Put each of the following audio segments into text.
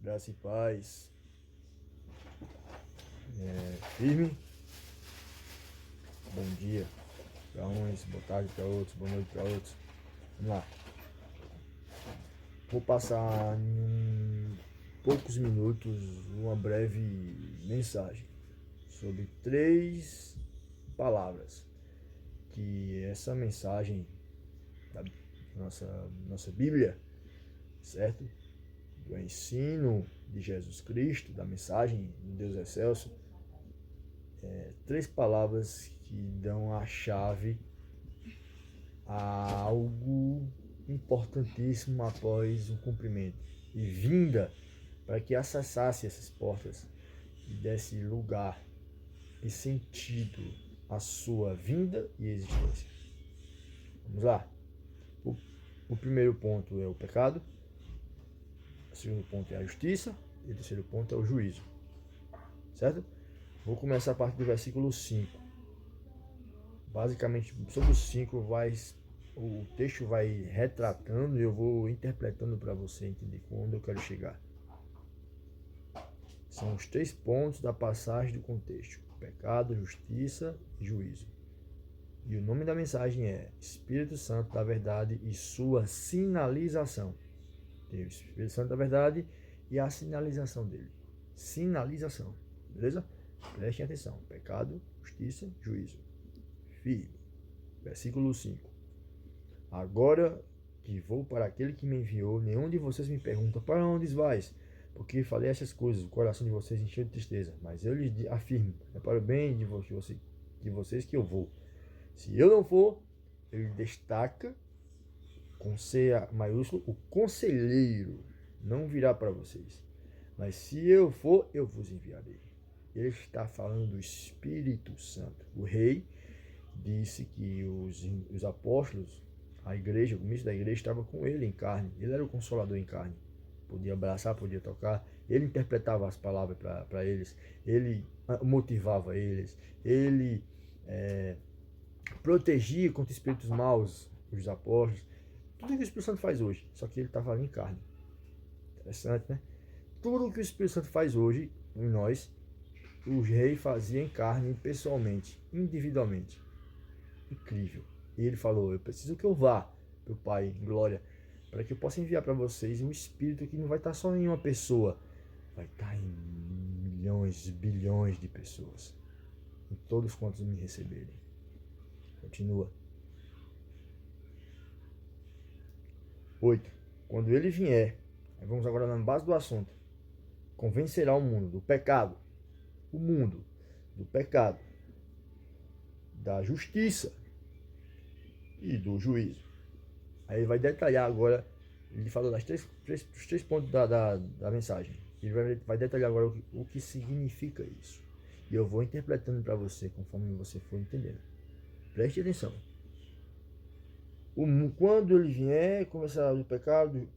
Graça e paz. Firme. Bom dia para uns, boa tarde para outros, boa noite para outros. Vamos lá. Vou passar em poucos minutos uma breve mensagem sobre 3 palavras. Que essa mensagem da nossa Bíblia, certo? Do ensino de Jesus Cristo, da mensagem de Deus Excelso, 3 palavras que dão a chave a algo importantíssimo após o cumprimento e vinda para que acessasse essas portas e desse lugar e sentido à sua vinda e existência. Vamos lá. O primeiro ponto é o pecado, o segundo ponto é a justiça e o terceiro ponto é o juízo. Certo? Vou começar a partir do versículo 5. Basicamente, sobre os 5, o texto vai retratando e eu vou interpretando para você entender onde eu quero chegar. São os 3 pontos da passagem do contexto: pecado, justiça e juízo. E o nome da mensagem é Espírito Santo da Verdade e sua sinalização. Tem o Espírito Santo da Verdade e a sinalização dele. Sinalização, beleza? Prestem atenção. Pecado, justiça, juízo. Firme. Versículo 5. Agora que vou para aquele que me enviou, nenhum de vocês me pergunta: para onde vais? Porque falei essas coisas, o coração de vocês encheu de tristeza. Mas eu lhes afirmo: é para o bem de vocês que eu vou. Se eu não for, ele destaca com C maiúsculo: o conselheiro não virá para vocês. Mas se eu for, eu vos enviarei. Ele está falando do Espírito Santo. O rei disse que os apóstolos, a igreja, o começo da igreja, estava com ele em carne. Ele era o consolador em carne. Podia abraçar, podia tocar. Ele interpretava as palavras para eles. Ele motivava eles. Ele protegia contra espíritos maus os apóstolos. Tudo que o Espírito Santo faz hoje, só que ele estava ali em carne. Interessante, né? Tudo que o Espírito Santo faz hoje em nós, o rei fazia em carne, pessoalmente, individualmente. Incrível. E ele falou: eu preciso que eu vá para o Pai em glória, para que eu possa enviar para vocês um Espírito que não vai estar só em uma pessoa, vai estar em milhões, bilhões de pessoas, em todos quantos me receberem. Continua. 8. Quando ele vier, vamos agora na base do assunto, convencerá o mundo do pecado, do pecado, da justiça e do juízo. Aí ele vai detalhar agora, ele falou dos 3 pontos da mensagem. Ele vai detalhar agora o que significa isso. E eu vou interpretando para você conforme você for entendendo. Preste atenção. Quando ele vier, começará do pecado,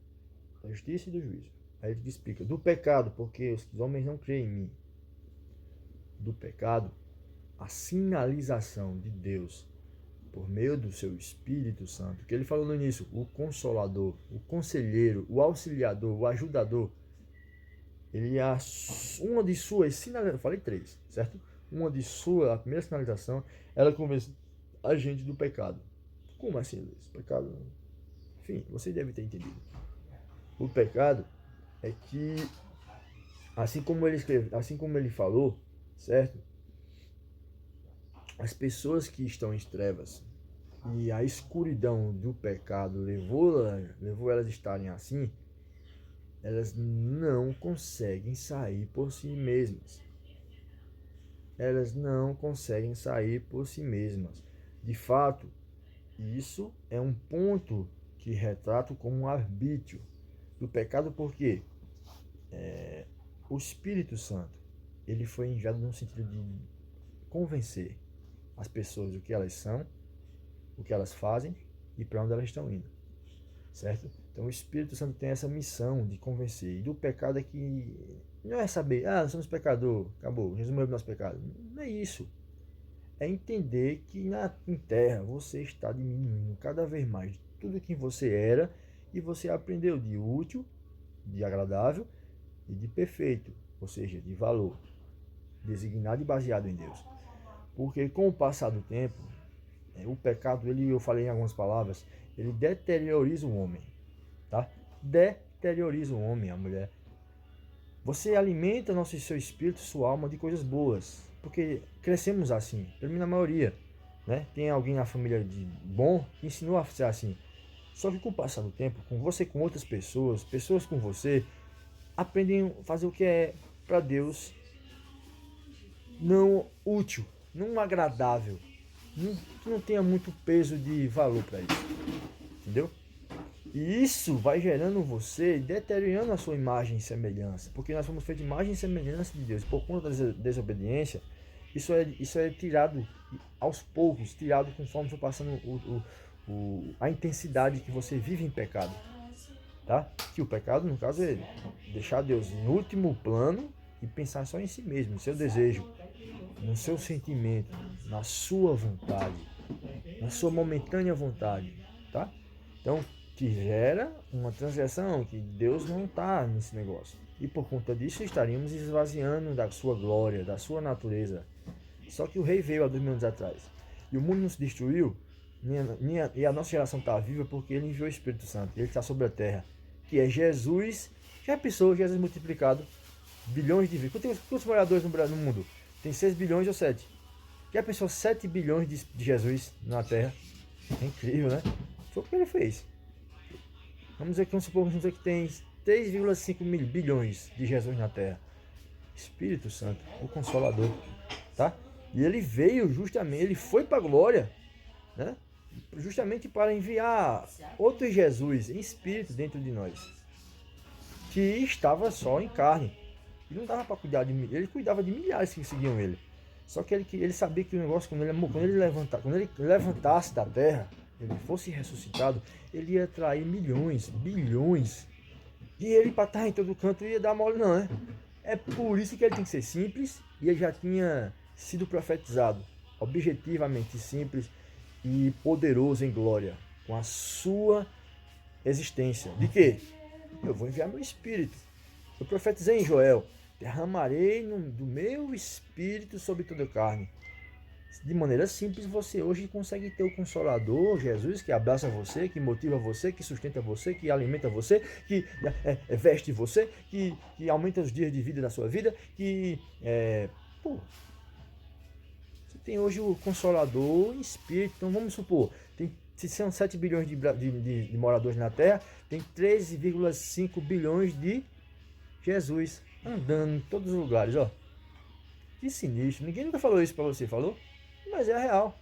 da justiça e do juízo. Aí ele explica: do pecado, porque os homens não creem em mim. Do pecado, a sinalização de Deus por meio do seu Espírito Santo, que ele falou no início: o Consolador, o Conselheiro, o Auxiliador, o Ajudador. Ele é uma de suas sinalizações, eu falei 3, certo? A primeira sinalização, ela convence a gente do pecado. Como assim, Luiz? Pecado? Enfim, você deve ter entendido. O pecado é que, assim como ele falou, certo? As pessoas que estão em trevas e a escuridão do pecado levou elas a estarem assim, elas não conseguem sair por si mesmas. Elas não conseguem sair por si mesmas. De fato, isso é um ponto que retrato como um arbítrio do pecado, porque o Espírito Santo, ele foi enviado no sentido de convencer as pessoas do que elas são, o que elas fazem e para onde elas estão indo, certo? Então o Espírito Santo tem essa missão de convencer. E do pecado é que não é saber: nós somos pecador, acabou, Jesus morreu do nosso pecado. Não é isso. É entender que em terra você está diminuindo cada vez mais tudo que você era e você aprendeu de útil, de agradável, e de perfeito, ou seja, de valor, designado e baseado em Deus. Porque com o passar do tempo, o pecado, eu falei em algumas palavras, ele deterioriza o homem, tá? Deterioriza o homem, a mulher. Você alimenta seu espírito, sua alma de coisas boas, porque crescemos assim, pelo menos na maioria, né? Tem alguém na família de bom que ensinou a ser assim. Só que com o passar do tempo, com você, com outras pessoas, pessoas com você, aprendem a fazer o que é para Deus não útil, não agradável, que não tenha muito peso de valor para isso, entendeu? E isso vai gerando você, deteriorando a sua imagem e semelhança, porque nós fomos feitos de imagem e semelhança de Deus. Por conta da desobediência, isso é tirado aos poucos, tirado conforme for passando a intensidade que você vive em pecado, tá? Que o pecado, no caso, é deixar Deus no último plano e pensar só em si mesmo, no seu desejo, no seu sentimento, na sua vontade, na sua momentânea vontade, tá? Então, que gera uma transgressão, que Deus não está nesse negócio. E por conta disso estaríamos esvaziando da sua glória, da sua natureza. Só que o rei veio há 2000 anos atrás. E o mundo não se destruiu, e a nossa geração está viva porque ele enviou o Espírito Santo. Ele está sobre a terra, que é Jesus. Já pensou, Jesus multiplicado, bilhões de vidas. Quantos moradores no mundo? Tem 6 bilhões ou 7? Já pensou 7 bilhões de Jesus na terra? É incrível, né? Foi o que ele fez. Vamos dizer que tem 3,5 bilhões de Jesus na terra. Espírito Santo, o Consolador, tá? E ele veio justamente, ele foi para a glória, né? Justamente para enviar outro Jesus em espírito dentro de nós, que estava só em carne. Ele não dava para cuidar de mim, ele cuidava de milhares que seguiam ele. Só que ele sabia que o negócio, quando ele levantasse da terra, ele fosse ressuscitado, ele ia atrair milhões, bilhões. E ele, para estar em todo canto, ia dar mole, não, né? É por isso que ele tem que ser simples, e ele já tinha sido profetizado, objetivamente simples e poderoso em glória, com a sua existência. De quê? Eu vou enviar meu espírito. Eu profetizei em Joel: derramarei do meu espírito sobre toda a carne. De maneira simples, você hoje consegue ter o Consolador, Jesus, que abraça você, que motiva você, que sustenta você, que alimenta você, que veste você, que aumenta os dias de vida da sua vida, você tem hoje o Consolador em espírito. Então vamos supor, se são 7 bilhões de moradores na Terra, tem 13,5 bilhões de Jesus andando em todos os lugares, ó. Que sinistro, ninguém nunca falou isso pra você, falou? Mas é real.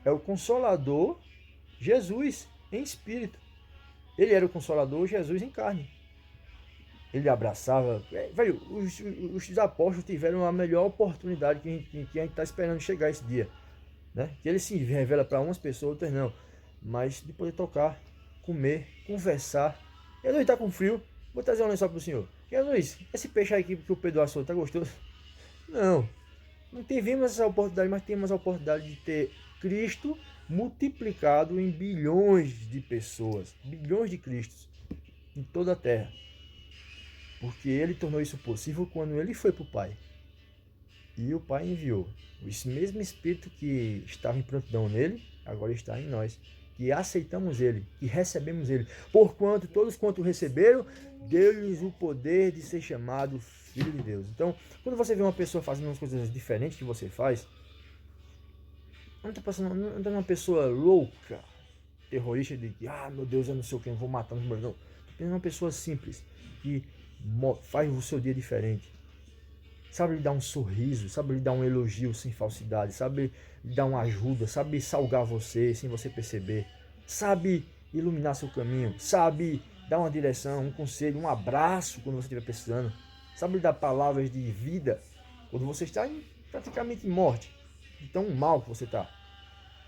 É o Consolador, Jesus, em espírito. Ele era o Consolador, Jesus em carne. Ele abraçava. Velho, os apóstolos tiveram a melhor oportunidade que a gente está esperando chegar esse dia, né? Que ele se revela para umas pessoas, outras não. Mas de poder tocar, comer, conversar. Jesus está com frio, vou trazer um lençol para o senhor. Jesus, esse peixe aí que o Pedro assou, tá gostoso? Não. Não tivemos essa oportunidade, mas temos a oportunidade de ter Cristo multiplicado em bilhões de pessoas, bilhões de Cristos em toda a terra. Porque ele tornou isso possível quando ele foi para o Pai. E o Pai enviou esse mesmo Espírito que estava em prontidão nele, agora está em nós. Que aceitamos ele, que recebemos ele. Porquanto todos quanto receberam, deu-lhes o poder de ser chamado Filho de Deus. Então, quando você vê uma pessoa fazendo umas coisas diferentes que você faz, não está uma pessoa louca, terrorista de que, meu Deus, eu não sei o que, eu vou matar os meus. Não. Tem uma pessoa simples que faz o seu dia diferente. Sabe lhe dar um sorriso, sabe lhe dar um elogio sem falsidade, sabe lhe dar uma ajuda, sabe salgar você sem você perceber, sabe iluminar seu caminho, sabe dar uma direção, um conselho, um abraço quando você estiver precisando, sabe lhe dar palavras de vida quando você está praticamente em morte, de tão mal que você está,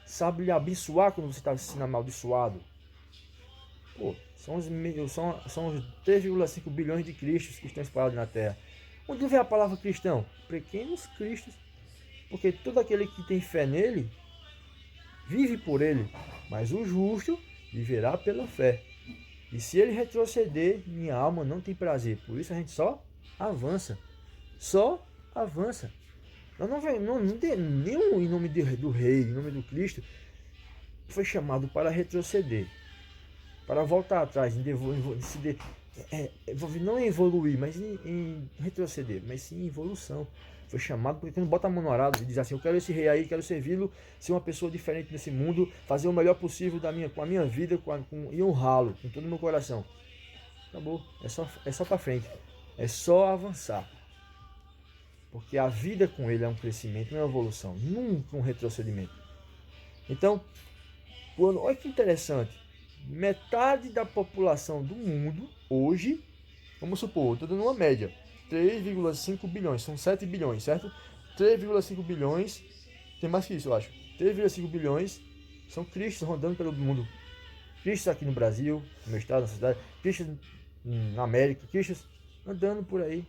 sabe lhe abençoar quando você está se sentindo amaldiçoado. Pô, são os 3,5 bilhões de cristos que estão espalhados na Terra. Onde vem a palavra cristão? Pequenos cristos. Porque todo aquele que tem fé nele, vive por ele. Mas o justo viverá pela fé. E se ele retroceder, minha alma não tem prazer. Por isso a gente só avança. Só avança. Nós não tem nenhum em nome do Rei, em nome do Cristo, foi chamado para retroceder, para voltar atrás, não em evoluir, mas em retroceder, mas sim em evolução. Foi chamado porque quando bota a mão no arado e diz assim: eu quero esse rei aí, quero servi-lo, ser uma pessoa diferente nesse mundo, fazer o melhor possível com a minha vida e honrá-lo com todo o meu coração. Acabou. É só para frente. É só avançar. Porque a vida com ele é um crescimento, não é uma evolução, nunca um retrocedimento. Então, olha que interessante. Metade da população do mundo hoje, vamos supor, estou dando uma média, 3,5 bilhões, são 7 bilhões, certo? 3,5 bilhões, tem mais que isso, eu acho. 3,5 bilhões são cristãos rodando pelo mundo. Cristãos aqui no Brasil, no meu estado, na cidade, cristãos na América, cristãos andando por aí,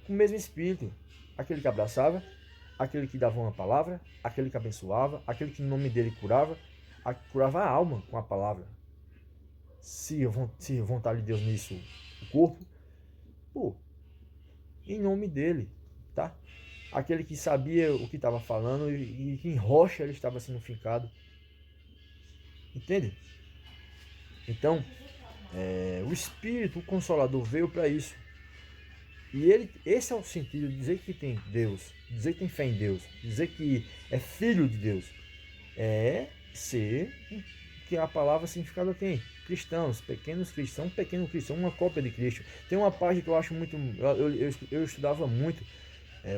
com o mesmo espírito. Aquele que abraçava, aquele que dava uma palavra, aquele que abençoava, aquele que no nome dele curava a alma com a palavra. Se vontade de Deus nisso, o corpo, em nome dele, tá? Aquele que sabia o que estava falando e que em rocha ele estava sendo fincado. Entende? Então, o Espírito, o Consolador, veio para isso. E esse é o sentido de dizer que tem Deus, dizer que tem fé em Deus, dizer que é filho de Deus. É ser, que a palavra significado tem, cristãos, pequenos cristãos, um pequeno cristão, uma cópia de Cristo. Tem uma página que eu acho muito, eu estudava muito,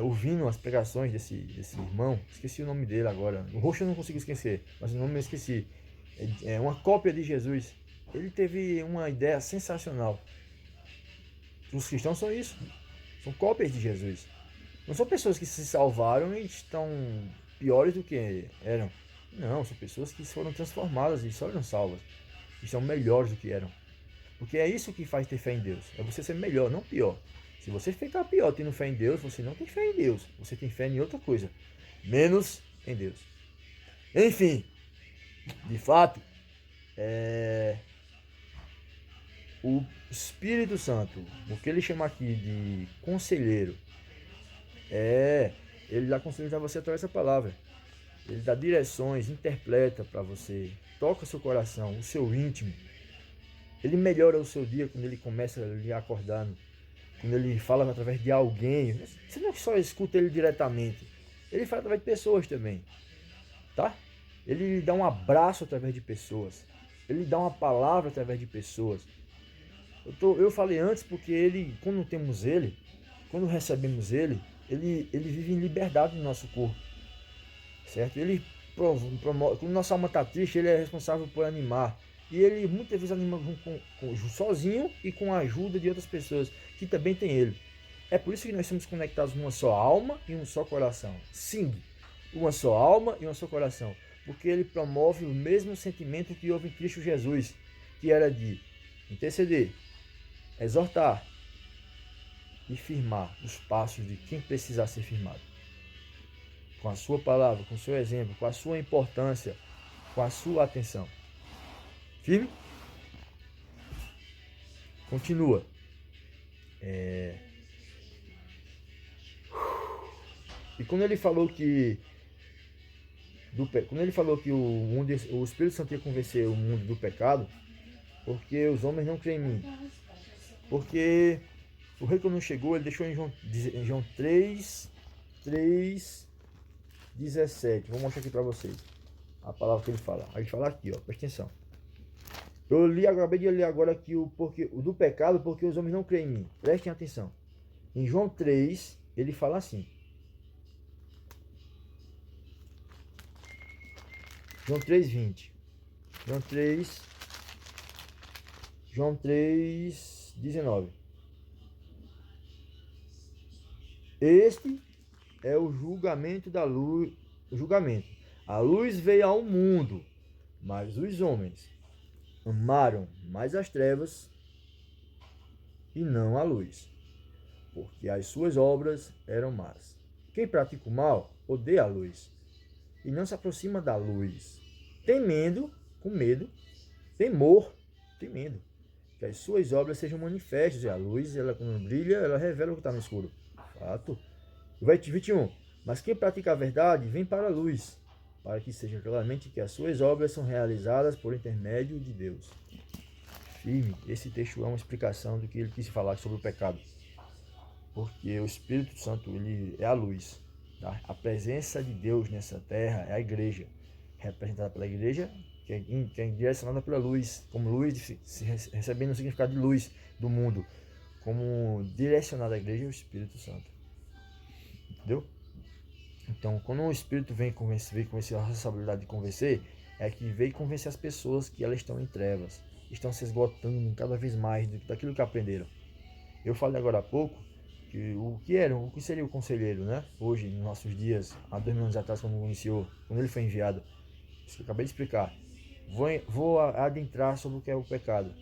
ouvindo as pregações desse irmão, esqueci o nome dele agora, o rosto eu não consigo esquecer, mas o nome eu esqueci. É uma cópia de Jesus. Ele teve uma ideia sensacional. Os cristãos são isso, são cópias de Jesus. Não são pessoas que se salvaram e estão piores do que eram. Não, são pessoas que foram transformadas e só eram salvas. E são melhores do que eram. Porque é isso que faz ter fé em Deus. É você ser melhor, não pior. Se você ficar pior tendo fé em Deus, você não tem fé em Deus. Você tem fé em outra coisa. Menos em Deus. Enfim, de fato, o Espírito Santo, o que ele chama aqui de conselheiro, ele dá conselhos a você através dessa palavra. Ele dá direções, interpreta para você, toca seu coração, o seu íntimo. Ele melhora o seu dia quando ele começa a lhe acordando, quando ele fala através de alguém. Você não só escuta ele diretamente, ele fala através de pessoas também, tá? Ele lhe dá um abraço através de pessoas, ele lhe dá uma palavra através de pessoas. Eu falei antes porque quando recebemos ele vive em liberdade no nosso corpo. Certo? Ele promove, quando nossa alma está triste, ele é responsável por animar. E ele muitas vezes anima sozinho e com a ajuda de outras pessoas que também tem ele. É por isso que nós somos conectados numa só alma e um só coração. Sim, uma só alma e um só coração. Porque ele promove o mesmo sentimento que houve em Cristo Jesus, que era de interceder, exortar e firmar os passos de quem precisar ser firmado. Com a sua palavra, com o seu exemplo, com a sua importância, com a sua atenção. Firme? Continua. E quando ele falou que o Espírito Santo ia convencer o mundo do pecado, porque os homens não creem em mim. Porque o rei quando chegou, ele deixou em João 3:17. Vou mostrar aqui para vocês a palavra que ele fala. Aí ele fala aqui, ó, presta atenção. Acabei de ler agora aqui o do pecado, porque os homens não creem em mim. Prestem atenção. Em João 3, ele fala assim. João 3:20. João 3:19. Este é o julgamento da luz. O julgamento. A luz veio ao mundo, mas os homens amaram mais as trevas e não a luz, porque as suas obras eram más. Quem pratica o mal odeia a luz e não se aproxima da luz, temendo, com medo, temendo que as suas obras sejam manifestas. E a luz, ela quando brilha, ela revela o que está no escuro. Fato. O 21. Mas quem pratica a verdade vem para a luz, para que seja claramente que as suas obras são realizadas por intermédio de Deus. Firme, esse texto é uma explicação do que ele quis falar sobre o pecado. Porque o Espírito Santo, ele é a luz. Tá? A presença de Deus nessa terra é a igreja, representada pela igreja, que é direcionada pela luz, como luz, recebendo o significado de luz do mundo, como direcionada à igreja é o Espírito Santo. Entendeu? Então, quando o Espírito vem com essa responsabilidade de convencer, é que veio convencer as pessoas que elas estão em trevas, estão se esgotando cada vez mais daquilo que aprenderam. Eu falei agora há pouco que o que seria o conselheiro, né? Hoje, nos nossos dias, há 2000 anos atrás, quando ele foi enviado. Isso que eu acabei de explicar. Vou adentrar sobre o que é o pecado.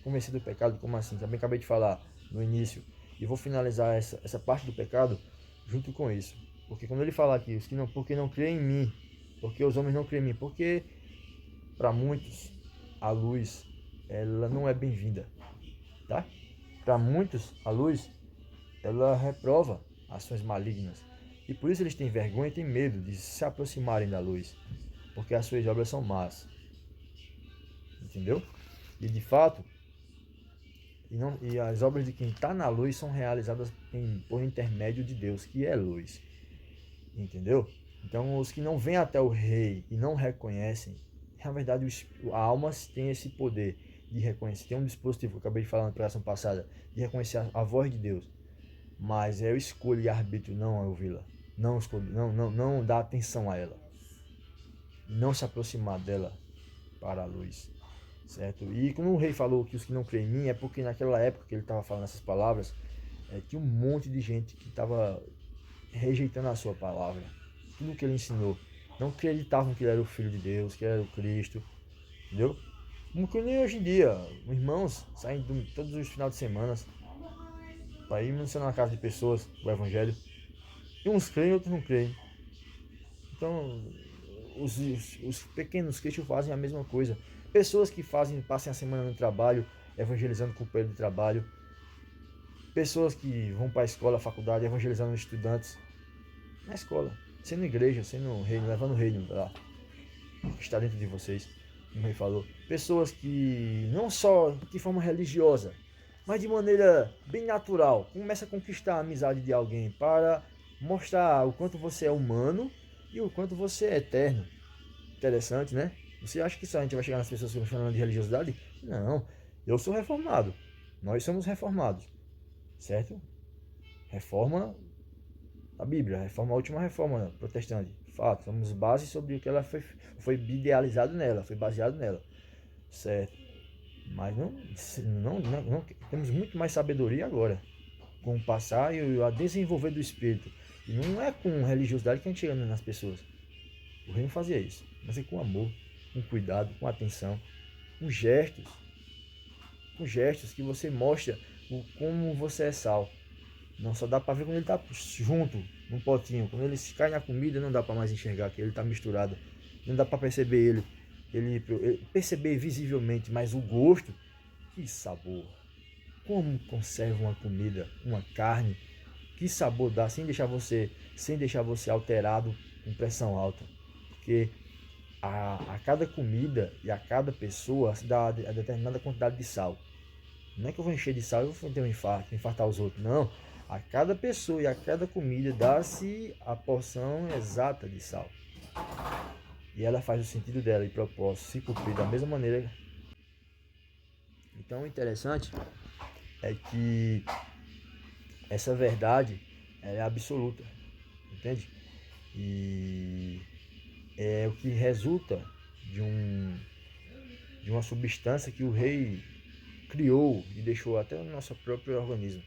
Convencer do pecado, como assim? Também acabei de falar no início. E vou finalizar essa parte do pecado junto com isso. Porque quando ele fala aqui, porque não creem em mim, porque os homens não creem em mim, porque para muitos a luz ela não é bem-vinda, tá? Para muitos a luz ela reprova ações malignas e por isso eles têm vergonha e têm medo de se aproximarem da luz, porque as suas obras são más, entendeu? E de fato, e as obras de quem está na luz são realizadas por intermédio de Deus, que é luz. Entendeu? Então, os que não vêm até o rei e não reconhecem, na verdade, a alma tem esse poder de reconhecer. Tem um dispositivo que eu acabei de falar na pregação passada, de reconhecer a voz de Deus. Mas é o escolha e arbítrio não ouvi-la. Não dar atenção a ela. Não se aproximar dela para a luz. Certo? E como o rei falou que os que não creem em mim, é porque naquela época que ele estava falando essas palavras, tinha um monte de gente que estava rejeitando a sua palavra, tudo que ele ensinou. Não acreditavam que ele era o Filho de Deus, que ele era o Cristo, entendeu? Como que nem hoje em dia, irmãos saem todos os finais de semana para ir mencionar na casa de pessoas o Evangelho. E uns creem, outros não creem. Então, os pequenos cristãos fazem a mesma coisa. Pessoas que passam a semana no trabalho, evangelizando com o companheiro de trabalho. Pessoas que vão para a escola, faculdade, evangelizando estudantes na escola, sendo igreja, sendo reino, levando o reino lá, que está dentro de vocês, como o rei falou. Pessoas que não só de forma religiosa, mas de maneira bem natural, começa a conquistar a amizade de alguém para mostrar o quanto você é humano e o quanto você é eterno. Interessante, né? Você acha que só a gente vai chegar nas pessoas que estão falando de religiosidade? Não, eu sou reformado, nós somos reformados. Certo? Reforma a Bíblia, a última reforma protestante. Fato, somos base sobre o que ela foi idealizado nela, foi baseado nela. Certo? Mas não temos muito mais sabedoria agora, com o passar e a desenvolver do Espírito. E não é com religiosidade que a gente chega nas pessoas. O reino fazia isso, mas é com amor, com cuidado, com atenção, com gestos que você mostra como você é sal. Não só dá para ver quando ele está junto num potinho. Quando ele cai na comida, não dá para mais enxergar que ele está misturado. Não dá para perceber ele perceber visivelmente, mas o gosto, que sabor. Como conserva uma comida, uma carne, que sabor dá sem deixar você alterado com pressão alta. Porque a cada comida e a cada pessoa se dá a determinada quantidade de sal. Não é que eu vou encher de sal e vou ter um infarto, infartar os outros. Não. A cada pessoa e a cada comida dá-se a porção exata de sal. E ela faz o sentido dela e propósito se cumprir da mesma maneira. Então o interessante é que essa verdade é absoluta. Entende? E é o que resulta de uma substância que o rei criou e deixou até no nosso próprio organismo,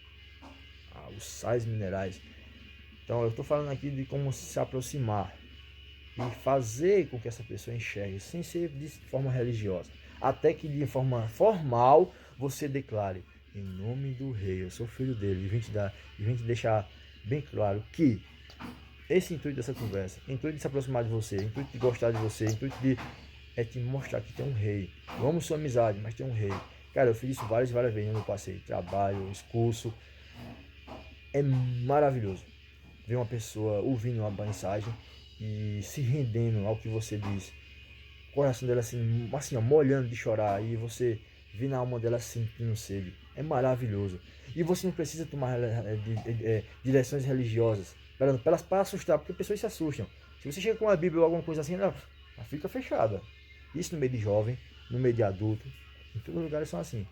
os sais minerais. Então eu estou falando aqui de como se aproximar e fazer com que essa pessoa enxergue, sem ser de forma religiosa, até que de forma formal você declare: em nome do rei, eu sou filho dele, e vim te deixar bem claro que esse intuito dessa conversa, intuito de se aproximar de você, intuito de gostar de você, intuito de te mostrar que tem um rei. Eu amo sua amizade, mas tem um rei. Cara, eu fiz isso várias e várias vezes no meu passeio, trabalho, curso. É maravilhoso ver uma pessoa ouvindo uma mensagem e se rendendo ao que você diz. O coração dela assim ó, molhando de chorar, e você vê na alma dela sentindo sede. É maravilhoso. E você não precisa tomar direções religiosas para assustar, porque pessoas se assustam. Se você chega com uma Bíblia ou alguma coisa assim, ela fica fechada. Isso no meio de jovem, no meio de adulto, em todos os lugares são assim.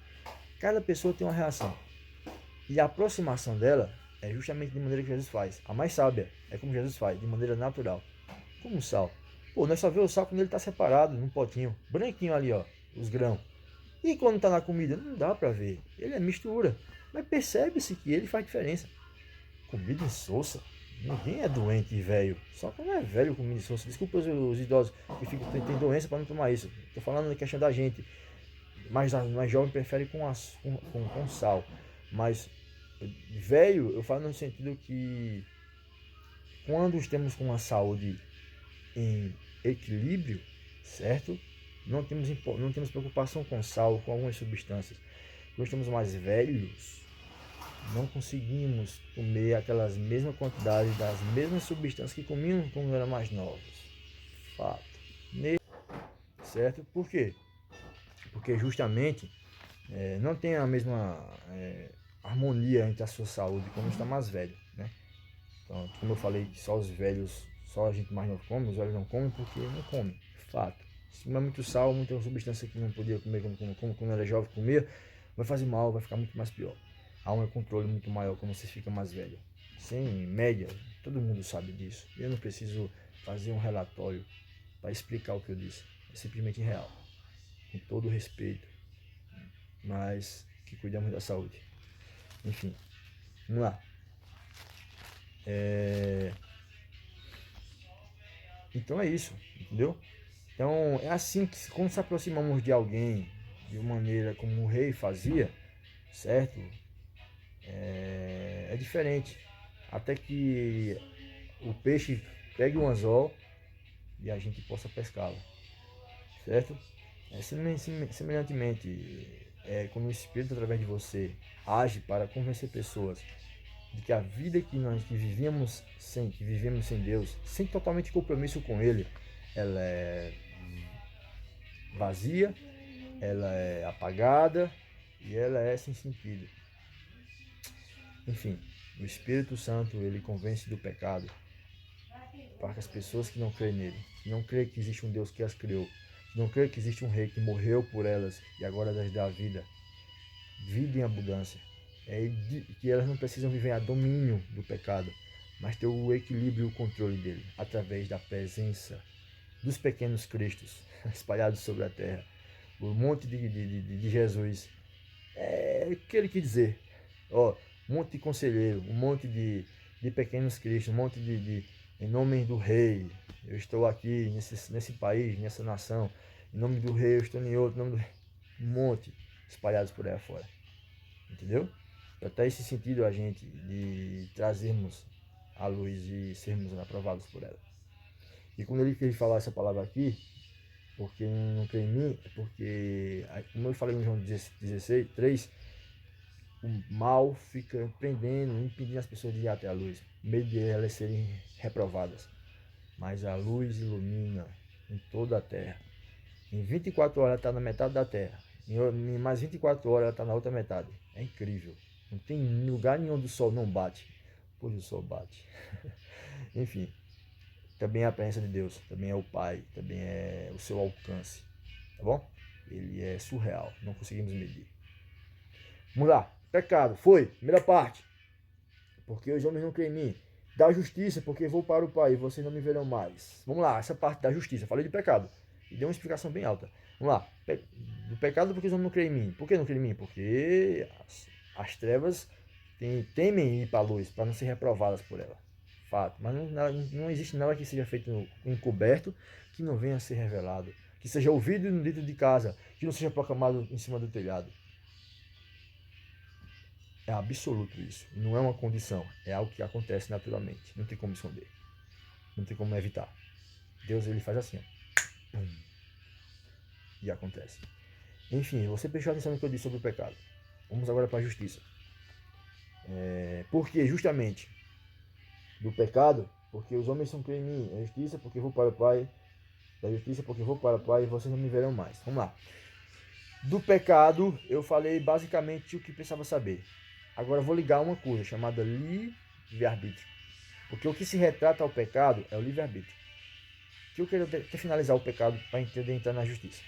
Cada pessoa tem uma reação. E a aproximação dela é justamente de maneira que Jesus faz. A mais sábia é como Jesus faz, de maneira natural. Como o sal. Pô, nós só vemos o sal quando ele está separado num potinho, branquinho ali, ó, os grãos. E quando está na comida, não dá para ver. Ele é mistura. Mas percebe-se que ele faz diferença. Comida insossa. Ninguém é doente e velho. Só que não é velho comida insossa. Desculpa os idosos que têm doença para não tomar isso. Estou falando na questão da gente. Mais jovem prefere com sal. Mas velho, eu falo no sentido que quando estamos com a saúde em equilíbrio, certo? Não temos preocupação com sal, com algumas substâncias. Quando estamos mais velhos, não conseguimos comer aquelas mesmas quantidades das mesmas substâncias que comíamos quando eram mais novos. Fato. Certo? Por quê? Porque justamente não tem a mesma harmonia entre a sua saúde quando está mais velho, né? Então, como eu falei, só os velhos, só a gente mais novo come, os velhos não comem porque não comem. Fato. Se comer muito sal, muita substância que não podia comer quando era jovem, comia, vai fazer mal, vai ficar muito mais pior. Há um controle muito maior quando você fica mais velho. Sem média, todo mundo sabe disso. Eu não preciso fazer um relatório para explicar o que eu disse. É simplesmente real. Com todo respeito, mas que cuidamos da saúde. Enfim, vamos lá. Então é isso, entendeu? Então é assim que quando se aproximamos de alguém de uma maneira como o rei fazia, certo? É diferente. Até que o peixe pegue um anzol e a gente possa pescá-lo, certo? Semelhantemente, quando o Espírito através de você age para convencer pessoas de que a vida que vivemos sem Deus, sem totalmente compromisso com Ele, ela é vazia, ela é apagada e ela é sem sentido. Enfim, o Espírito Santo ele convence do pecado para as pessoas que não creem nele, que não creem que existe um Deus que as criou, que não creem que existe um rei que morreu por elas e agora lhes dá vida em abundância. Que elas não precisam viver a domínio do pecado, mas ter o equilíbrio e o controle dele, através da presença dos pequenos cristos espalhados sobre a terra. O monte de Jesus. O que ele quer dizer? Ó, um monte de conselheiro, um monte de pequenos cristos, um monte em nome do rei. Eu estou aqui nesse país, nessa nação. Em nome do rei, eu estou em outro. Em nome do... Um monte espalhados por aí afora. Entendeu? Até esse sentido a gente de trazermos a luz e sermos aprovados por ela. E quando ele quer falar essa palavra aqui, porque não crê em mim, é porque, como eu falei no João 16, 3, o mal fica prendendo, impedindo as pessoas de ir até a luz, medo de elas serem reprovadas. Mas a luz ilumina em toda a terra. Em 24 horas ela está na metade da terra. Em mais 24 horas ela está na outra metade. É incrível. Não tem lugar nenhum onde o sol não bate. Pois o sol bate. Enfim. Também é a presença de Deus. Também é o Pai. Também é o seu alcance. Tá bom? Ele é surreal. Não conseguimos medir. Vamos lá. Pecado. Foi. Primeira parte. Porque os homens não creem em mim. Da justiça, porque vou para o Pai e vocês não me verão mais. Vamos lá. Essa parte da justiça. Falei de pecado. E deu uma explicação bem alta. Vamos lá. Do pecado porque os homens não creem em mim. Por que não creem em mim? Porque as trevas temem ir para a luz, para não ser reprovadas por ela. Fato. Mas não existe nada que seja feito encoberto que não venha a ser revelado. Que seja ouvido dentro de casa, que não seja proclamado em cima do telhado. É absoluto isso. Não é uma condição. É algo que acontece naturalmente. Não tem como esconder. Não tem como evitar. Deus ele faz assim. Ó. E acontece. Enfim, você prestou atenção no que eu disse sobre o pecado. Vamos agora para a justiça. Porque justamente do pecado, porque os homens são creem em mim, a justiça porque vou para o Pai, da justiça porque vou para o Pai e vocês não me verão mais. Vamos lá. Do pecado, eu falei basicamente o que precisava saber. Agora eu vou ligar uma coisa chamada livre-arbítrio. Porque o que se retrata ao pecado é o livre-arbítrio. Que eu quero finalizar o pecado para entrar na justiça.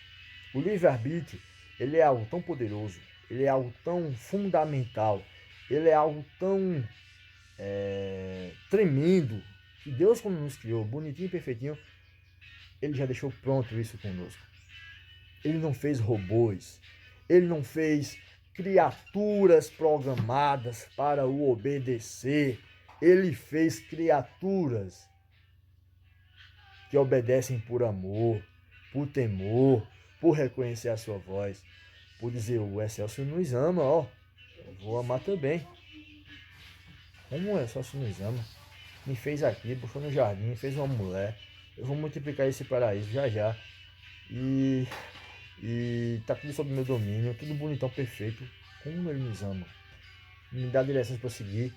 O livre-arbítrio, ele é algo tão poderoso, ele é algo tão fundamental, ele é algo tão tremendo, que Deus, quando nos criou, bonitinho e perfeitinho, ele já deixou pronto isso conosco. Ele não fez robôs, ele não fez criaturas programadas para o obedecer, ele fez criaturas que obedecem por amor, por temor, por reconhecer a sua voz, por dizer, o Excelsior nos ama, ó, eu vou amar também. Como o Excelsior nos ama? Me fez aqui, puxou no jardim, fez uma mulher, eu vou multiplicar esse paraíso já já. E tá tudo sob meu domínio, tudo bonitão, perfeito. Como ele nos ama. Me dá direções para seguir,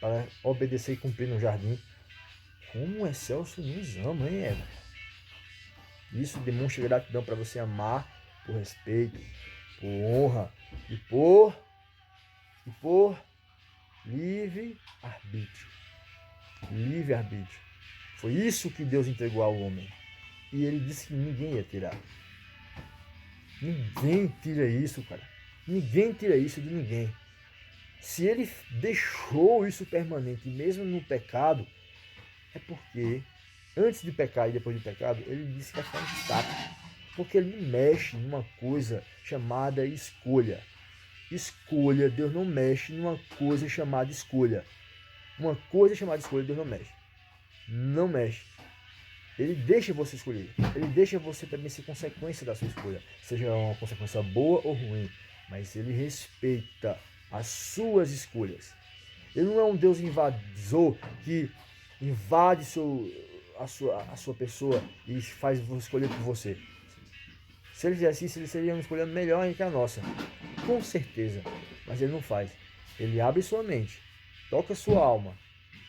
para obedecer e cumprir no jardim. Como o Excelsior nos ama, hein, Eva? Isso demonstra gratidão para você amar por respeito, por honra e por livre-arbítrio. Livre-arbítrio. Foi isso que Deus entregou ao homem. E ele disse que ninguém ia tirar. Ninguém tira isso, cara. Ninguém tira isso de ninguém. Se ele deixou isso permanente, mesmo no pecado, é porque antes de pecar e depois de pecado, ele disse que é forma de tato. Porque ele mexe numa coisa chamada escolha. Escolha, Deus não mexe numa coisa chamada escolha. Uma coisa chamada escolha, Deus não mexe. Não mexe. Ele deixa você escolher. Ele deixa você também ser consequência da sua escolha. Seja uma consequência boa ou ruim. Mas ele respeita as suas escolhas. Ele não é um Deus invasor que invade a sua pessoa e faz você escolher por você. Se ele fizesse isso, ele seria uma escolha melhor que a nossa. Com certeza. Mas ele não faz. Ele abre sua mente, toca sua alma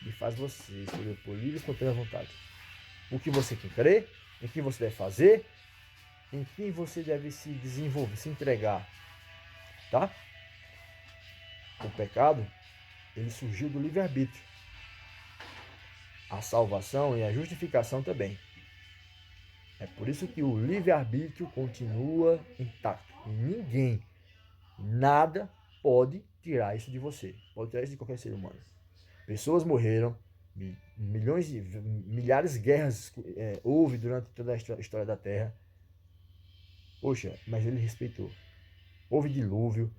e faz você escolher por livre e espontânea vontade. O que você quer crer, em que você deve fazer, em quem você deve se desenvolver, se entregar. Tá? O pecado, ele surgiu do livre-arbítrio. A salvação e a justificação também. É por isso que o livre-arbítrio continua intacto. E ninguém, nada pode tirar isso de você. Pode tirar isso de qualquer ser humano. Pessoas morreram, milhares de guerras houve durante toda a história da Terra. Poxa, mas ele respeitou. Houve dilúvio,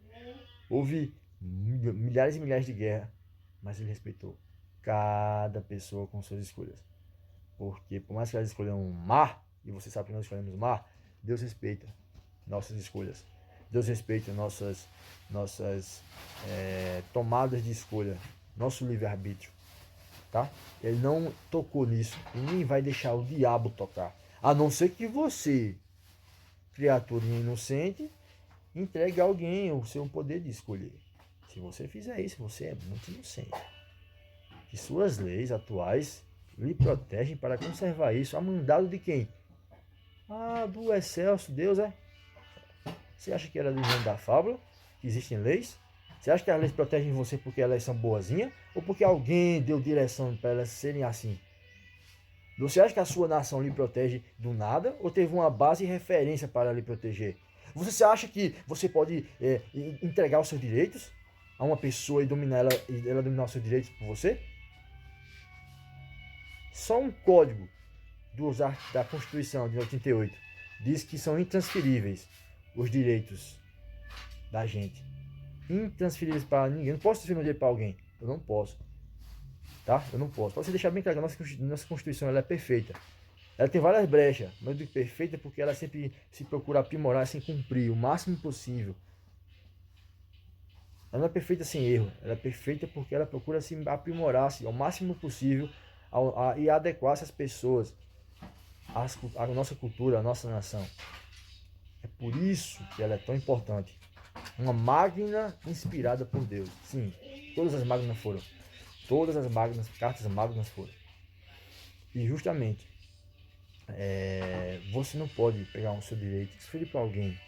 houve milhares e milhares de guerras, mas ele respeitou cada pessoa com suas escolhas. Porque por mais que elas escolham um mar, e você sabe que nós escolhemos o mar, Deus respeita nossas escolhas. Deus respeita nossas tomadas de escolha, nosso livre-arbítrio. Tá? Ele não tocou nisso e nem vai deixar o diabo tocar. A não ser que você, criaturinha inocente, entregue a alguém o seu poder de escolher. Se você fizer isso, você é muito inocente. Que suas leis atuais lhe protegem para conservar isso. A mandado de quem? Ah, do Excelso, Deus é? Você acha que era do mundo da fábula? Que existem leis? Você acha que as leis protegem você porque elas são boazinhas? Ou porque alguém deu direção para elas serem assim? Você acha que a sua nação lhe protege do nada? Ou teve uma base e referência para lhe proteger? Você acha que você pode entregar os seus direitos a uma pessoa e ela dominar os seus direitos por você? Só um código da Constituição de 88 diz que são intransferíveis os direitos da gente. Intransferíveis para ninguém. Eu não posso transferir meu direito para alguém. Eu não posso. Tá? Eu não posso. Para você deixar bem claro, nossa Constituição ela é perfeita. Ela tem várias brechas, mas eu digo perfeita porque ela sempre se procura aprimorar sem cumprir o máximo possível. Ela não é perfeita sem erro. Ela é perfeita porque ela procura se aprimorar-se ao máximo possível e adequar-se às pessoas, à nossa cultura, à nossa nação. É Por isso que ela é tão importante. Uma máquina inspirada por Deus. Sim, todas as máquinas foram. Todas as máquinas, cartas máquinas foram. E justamente, você não pode pegar o seu direito e transferir para alguém.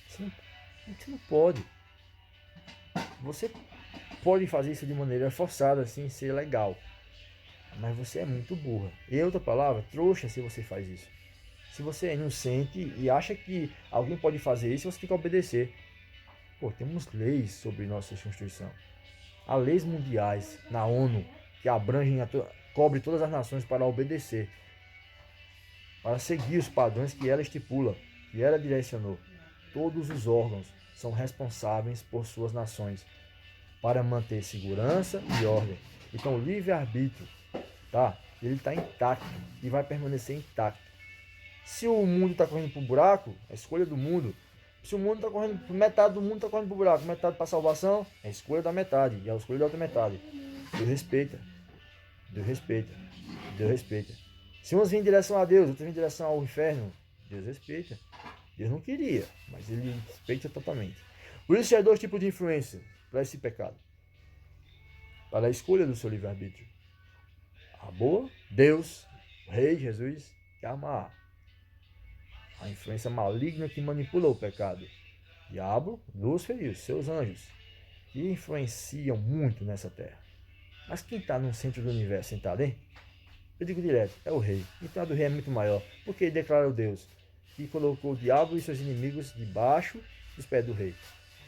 Você não pode. Você pode fazer isso de maneira forçada, assim, ser legal. Mas você é muito burra. Em outra palavra, trouxa se você faz isso. Se você é inocente e acha que alguém pode fazer isso, você tem que obedecer. Pô, temos leis sobre nossa Constituição. Há leis mundiais na ONU que abrangem, cobre todas as nações para obedecer, para seguir os padrões que ela estipula, que ela direcionou. Todos os órgãos são responsáveis por suas nações para manter segurança e ordem. Então, o livre-arbítrio, tá? Ele está intacto e vai permanecer intacto. Se o mundo está correndo para o buraco, é a escolha do mundo. Se o mundo está correndo, metade do mundo está correndo para o buraco, metade para a salvação, é a escolha da metade e é a escolha da outra metade. Deus respeita. Deus respeita. Deus respeita. Se uns vêm em direção a Deus, outros vêm em direção ao inferno, Deus respeita. Deus não queria, mas ele respeita totalmente. Por isso, há dois tipos de influência para esse pecado. Para a escolha do seu livre-arbítrio. A boa, Deus, o Rei, Jesus, que ama a influência maligna que manipula o pecado. Diabo, Lúcifer e os seus anjos, que influenciam muito nessa terra. Mas quem está no centro do universo sentado, hein? Eu digo direto, é o rei. Então a do rei é muito maior, porque ele declarou Deus, que colocou o diabo e seus inimigos debaixo dos pés do rei.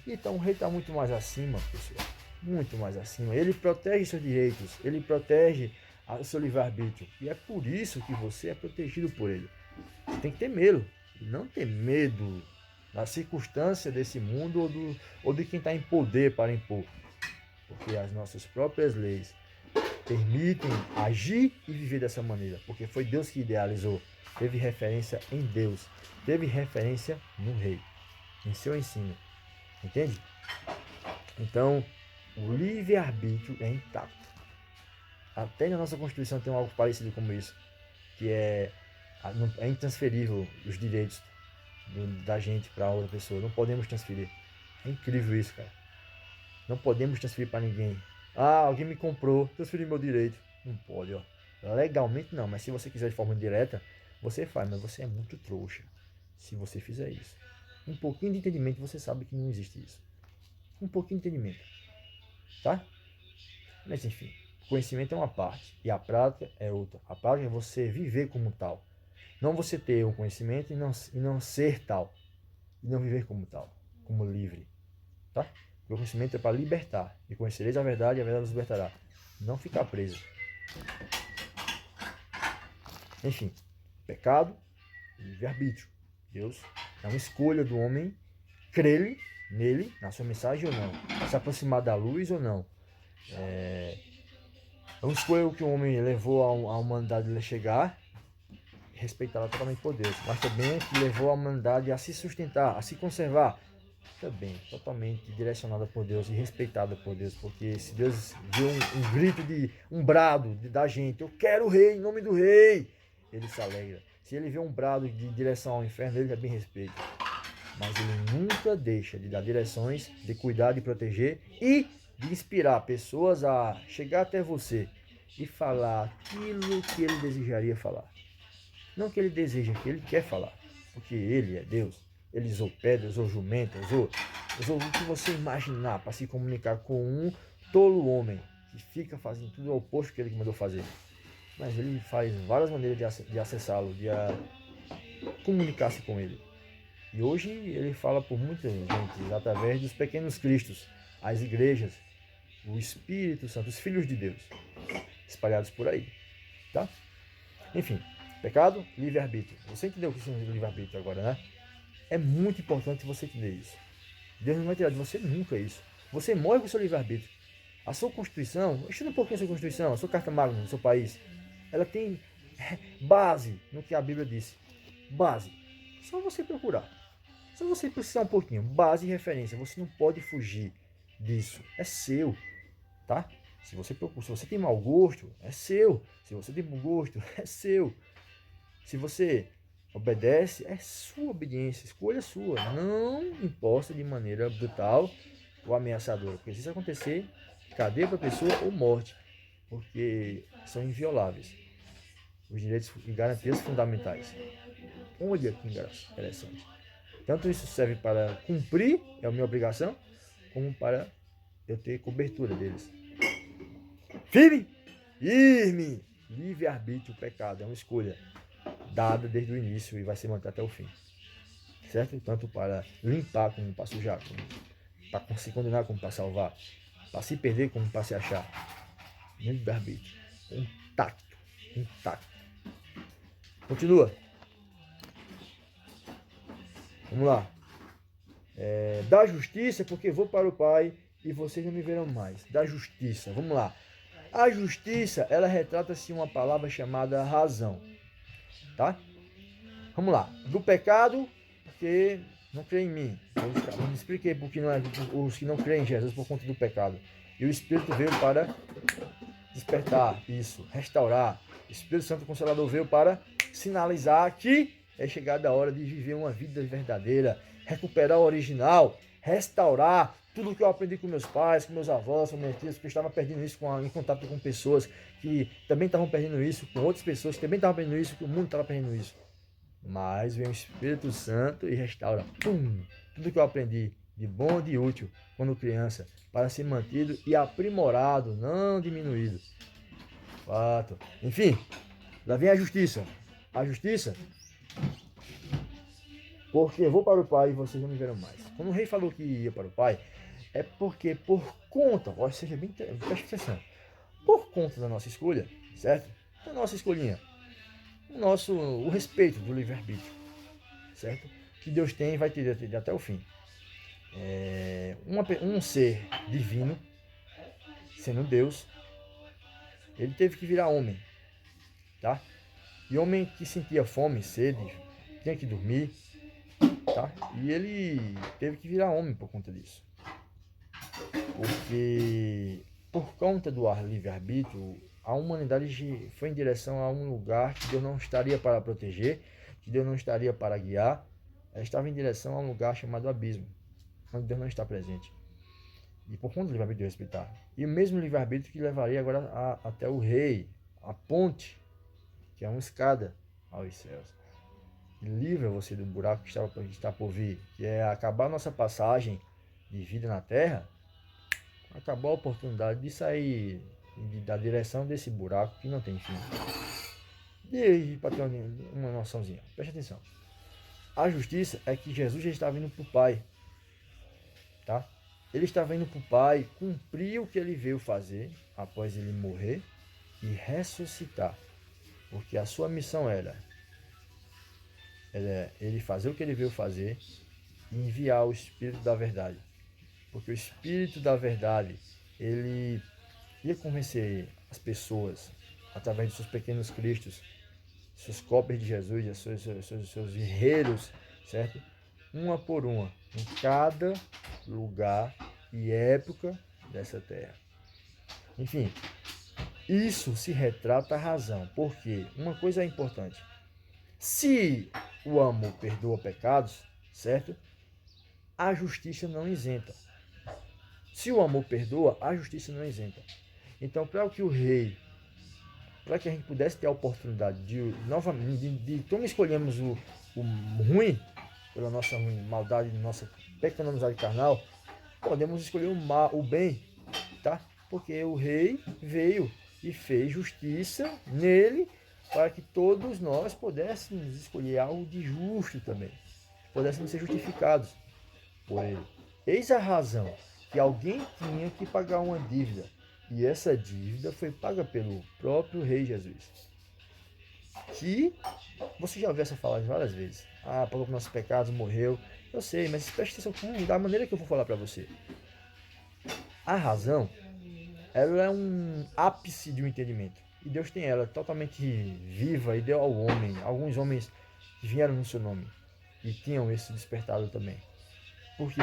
Então o rei está muito mais acima, pessoal. Muito mais acima. Ele protege seus direitos, ele protege o seu livre-arbítrio. E é por isso que você é protegido por ele. Você tem que ter medo. E não ter medo da circunstância desse mundo ou de quem está em poder para impor. Porque as nossas próprias leis permitem agir e viver dessa maneira. Porque foi Deus que idealizou. Teve referência em Deus. Teve referência no rei. Em seu ensino. Entende? Então, o livre-arbítrio é intacto. Até na nossa Constituição tem algo parecido como isso. Que é intransferível os direitos da gente para outra pessoa. Não podemos transferir. É incrível isso, cara. Não podemos transferir para ninguém. Ah, alguém me comprou, transferi meu direito. Não pode, ó. Legalmente não, mas se você quiser de forma indireta, você faz, mas você é muito trouxa se você fizer isso. Um pouquinho de entendimento, você sabe que não existe isso. Um pouquinho de entendimento. Tá? Mas enfim, conhecimento é uma parte e a prática é outra. A prática é você viver como tal. Não você ter um conhecimento e não ser tal. E não viver como tal, como livre. Tá? O conhecimento é para libertar. E conhecereis a verdade vos libertará. Não ficar preso. Enfim, pecado e livre-arbítrio. Deus é uma escolha do homem crer nele, na sua mensagem ou não. Se aproximar da luz ou não. É uma escolha que o homem levou a humanidade a chegar, respeitada totalmente por Deus. Mas também que levou a humanidade a se sustentar, a se conservar. Também totalmente direcionada por Deus e respeitada por Deus, porque se Deus viu um grito um brado da gente, eu quero o rei, em nome do rei, ele se alegra. Se ele vê um brado de direção ao inferno, ele também respeita. Mas ele nunca deixa de dar direções, de cuidar, de proteger e de inspirar pessoas a chegar até você e falar aquilo que ele desejaria falar. Não que ele deseja, que ele quer falar, porque ele é Deus. Ele usou pedra, usou jumenta, usou o que você imaginar para se comunicar com um tolo homem que fica fazendo tudo ao oposto que ele mandou fazer. Mas ele faz várias maneiras de acessá-lo, de comunicar-se com ele. E hoje ele fala por muita gente, através dos pequenos cristos, as igrejas, o Espírito Santo, os filhos de Deus, espalhados por aí. Tá? Enfim, pecado, livre-arbítrio. Você entendeu o que significa livre-arbítrio agora, né? É muito importante você entender isso. Deus não vai tirar de você nunca isso. Você morre com o seu livre-arbítrio. A sua Constituição, estuda um pouquinho a sua Constituição, a sua Carta Magna do seu país. Ela tem base no que a Bíblia disse. Base. Só você procurar. Só você precisar um pouquinho. Base e referência. Você não pode fugir disso. É seu. Tá? Se você tem mau gosto, é seu. Se você tem bom gosto, é seu. Se você obedece, é sua obediência, escolha sua, não imposta de maneira brutal ou ameaçadora, porque se isso acontecer, cadeia para a pessoa ou morte, porque são invioláveis os direitos e garantias fundamentais. Olha que interessante. Tanto isso serve para cumprir, é a minha obrigação, como para eu ter cobertura deles. Firme, firme, livre-arbítrio, pecado, é uma escolha dada desde o início e vai ser mantida até o fim. Certo? Tanto para limpar como para sujar, para se condenar como para salvar, para se perder como para se achar. Livre-arbítrio, intacto, intacto. Continua. Vamos lá. Da justiça, porque vou para o Pai e vocês não me verão mais. Da justiça, vamos lá. A justiça, ela retrata-se uma palavra chamada razão. Tá? Vamos lá. Do pecado, porque não crê em mim. Eu expliquei porque não é os que não creem em Jesus por conta do pecado. E o Espírito veio para despertar isso, restaurar. O Espírito Santo Consolador veio para sinalizar que é chegada a hora de viver uma vida verdadeira, recuperar o original, restaurar tudo que eu aprendi com meus pais, com meus avós, com meus tios, porque eu estava perdendo isso em contato com pessoas que também estavam perdendo isso, com outras pessoas que também estavam perdendo isso, que o mundo estava perdendo isso. Mas vem o Espírito Santo e restaura tudo que eu aprendi de bom e de útil quando criança, para ser mantido e aprimorado, não diminuído. Fato. Enfim, lá vem a justiça. A justiça, porque vou para o Pai e vocês não me verão mais. Quando o rei falou que ia para o Pai, é porque por conta, seja bem, preste atenção, por conta da nossa escolha, certo? Da nossa escolhinha, o respeito do livre-arbítrio, certo? Que Deus tem e vai ter até o fim. Um ser divino, sendo Deus, ele teve que virar homem, tá? E homem que sentia fome, sede, tinha que dormir, tá? E ele teve que virar homem por conta disso. Porque por conta do livre-arbítrio, a humanidade foi em direção a um lugar que Deus não estaria para proteger, que Deus não estaria para guiar. Ela estava em direção a um lugar chamado abismo, onde Deus não está presente. E por conta do livre-arbítrio de respeitar. E o mesmo livre-arbítrio que levaria agora até o rei, a ponte, que é uma escada aos céus. E livra você do buraco que está por vir, que é acabar nossa passagem de vida na terra, acabou a oportunidade de sair da direção desse buraco que não tem fim. E aí, para ter uma noçãozinha, preste atenção. A justiça é que Jesus já estava indo para o Pai, tá? Ele estava indo para o Pai cumprir o que ele veio fazer após ele morrer e ressuscitar. Porque a sua missão era ele fazer o que ele veio fazer e enviar o Espírito da Verdade. Porque o Espírito da Verdade, ele ia convencer as pessoas, através de seus pequenos cristos, seus cópias de Jesus, seus guerreiros, certo? Uma por uma, em cada lugar e época dessa terra. Enfim, isso se retrata a razão, porque uma coisa é importante. Se o amor perdoa pecados, certo? A justiça não isenta. Se o amor perdoa, a justiça não isenta. Então, para que o rei, para que a gente pudesse ter a oportunidade de como escolhemos o ruim, pela nossa maldade, nossa pecaminosidade carnal, podemos escolher o bem, tá? Porque o rei veio e fez justiça nele para que todos nós pudéssemos escolher algo de justo também, pudéssemos ser justificados por ele. Eis a razão que alguém tinha que pagar uma dívida, e essa dívida foi paga pelo próprio Rei Jesus. Que você já ouviu essa frase várias vezes. Pagou por nossos pecados, morreu. Eu sei, mas preste atenção da maneira que eu vou falar para você. A razão, ela é um ápice de um entendimento. E Deus tem ela totalmente viva e deu ao homem. Alguns homens que vieram no seu nome e tinham esse despertado também. Porque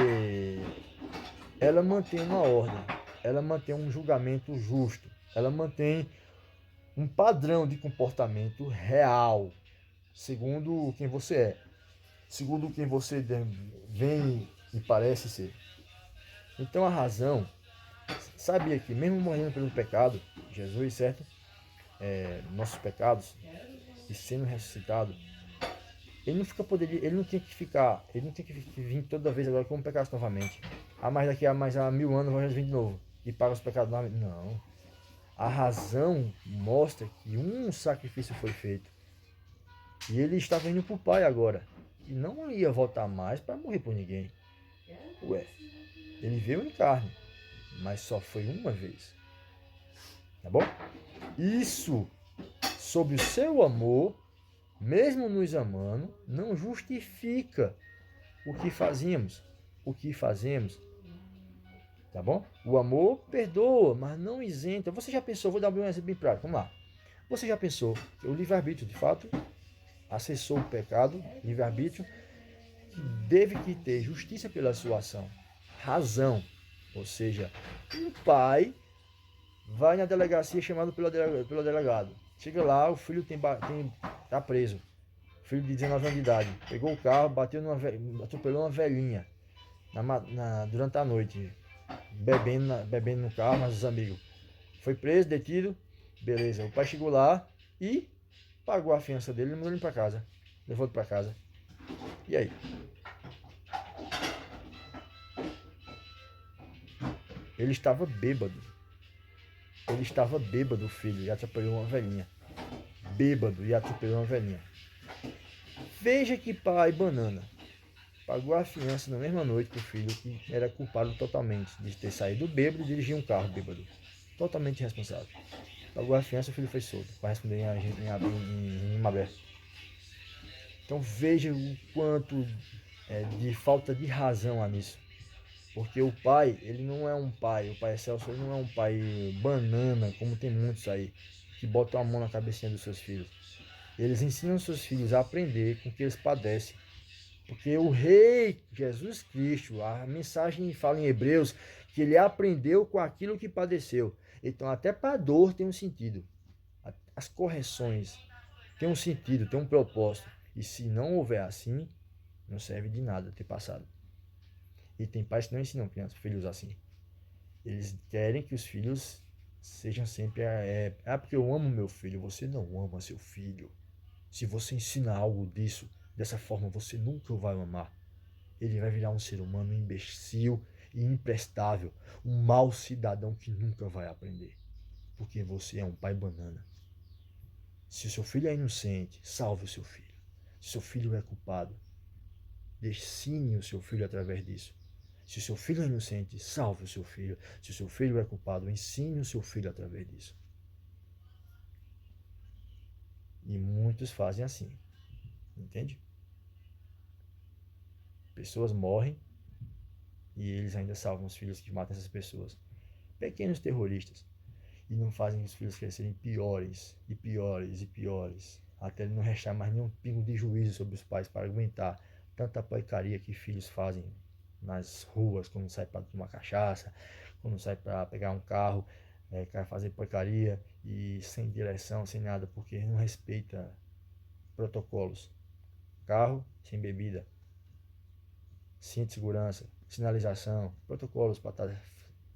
ela mantém uma ordem, ela mantém um julgamento justo, ela mantém um padrão de comportamento real, segundo quem você é, segundo quem você vem e parece ser. Então a razão sabia que mesmo morrendo pelo pecado, Jesus, certo? Nossos pecados, e sendo ressuscitado, ele não tinha que ficar, ele não tinha que vir toda vez agora como pecasse novamente. Daqui a mais a 1000 anos vai vir de novo e paga os pecados novamente. Não. A razão mostra que um sacrifício foi feito. E ele estava indo para o Pai agora. E não ia voltar mais para morrer por ninguém. Ué, ele veio em carne, mas só foi uma vez. Tá bom? Isso, sob o seu amor, mesmo nos amando, não justifica o que fazíamos, o que fazemos. Tá bom? O amor perdoa, mas não isenta. Você já pensou, vou dar um exemplo bem prático, vamos lá. Você já pensou que o livre-arbítrio, de fato, acessou o pecado, livre-arbítrio, que deve que ter justiça pela sua ação, razão. Ou seja, um pai vai na delegacia chamado pelo delegado. Chega lá, o filho tá preso. Filho de 19 anos de idade. Pegou o carro, atropelou uma velhinha durante a noite. Bebendo no carro, mas os amigos. Foi preso, detido. Beleza. O pai chegou lá e pagou a fiança dele e mandou ele para casa. Levou ele para casa. E aí? Ele estava bêbado. O filho, e atropelou uma velhinha. Bêbado e atropelou uma velhinha. Veja que pai banana. Pagou a fiança na mesma noite pro filho, que era culpado totalmente de ter saído bêbado e dirigir um carro bêbado. Totalmente irresponsável. Pagou a fiança, o filho foi solto, para responder em aberto. Então veja o quanto de falta de razão há nisso. Porque o pai, ele não é um pai, o pai Celso, ele não é um pai banana, como tem muitos aí, que botam a mão na cabecinha dos seus filhos. Eles ensinam seus filhos a aprender com o que eles padecem. Porque o rei Jesus Cristo, a mensagem fala em Hebreus, que ele aprendeu com aquilo que padeceu. Então até para a dor tem um sentido. As correções têm um sentido, têm um propósito. E se não houver assim, não serve de nada ter passado. E tem pais que não ensinam crianças, filhos assim. Eles querem que os filhos sejam sempre... porque eu amo meu filho. Você não ama seu filho. Se você ensina algo dessa forma, você nunca o vai amar. Ele vai virar um ser humano imbecil e imprestável. Um mau cidadão que nunca vai aprender. Porque você é um pai banana. Se o seu filho é inocente, salve o seu filho. Se o seu filho é culpado, ensine o seu filho através disso. Se o seu filho é inocente, salve o seu filho. Se o seu filho é culpado, ensine o seu filho através disso. E muitos fazem assim. Entende? Pessoas morrem e eles ainda salvam os filhos que matam essas pessoas. Pequenos terroristas. E não fazem os filhos crescerem piores e piores e piores. Até não restar mais nenhum pingo de juízo sobre os pais para aguentar tanta porcaria que filhos fazem nas ruas, quando sai para tomar cachaça, quando sai para pegar um carro, quer fazer porcaria e sem direção, sem nada, porque não respeita protocolos. Carro sem bebida, cinto de segurança, sinalização, protocolos para estar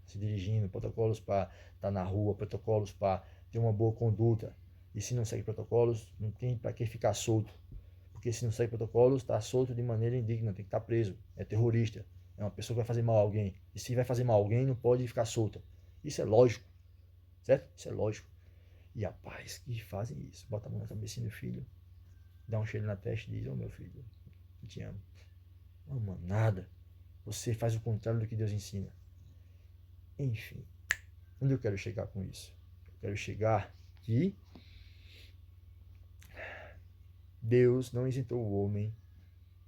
se dirigindo, protocolos para estar na rua, protocolos para ter uma boa conduta. E se não segue protocolos, não tem para que ficar solto. Porque se não segue protocolos, está solto de maneira indigna, tem que estar preso. É terrorista, é uma pessoa que vai fazer mal a alguém. E se vai fazer mal a alguém, não pode ficar solta. Isso é lógico, certo? Isso é lógico. E há pais que fazem isso. Bota a mão na cabecinha do filho, dá um cheiro na testa e diz: meu filho, eu te amo. Não ama nada. Você faz o contrário do que Deus ensina. Enfim, onde eu quero chegar com isso? Eu quero chegar que Deus não isentou o homem,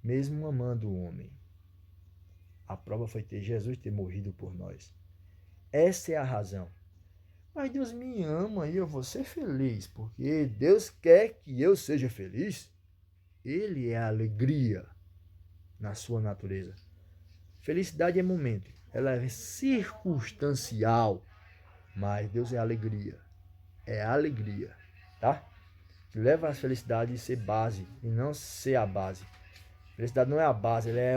mesmo amando o homem. A prova foi ter Jesus ter morrido por nós. Essa é a razão. Mas Deus me ama e eu vou ser feliz, porque Deus quer que eu seja feliz. Ele é a alegria na sua natureza. Felicidade é momento, ela é circunstancial, mas Deus é alegria, tá? que leva à felicidade ser base e não ser a base. Felicidade não é a base, ela é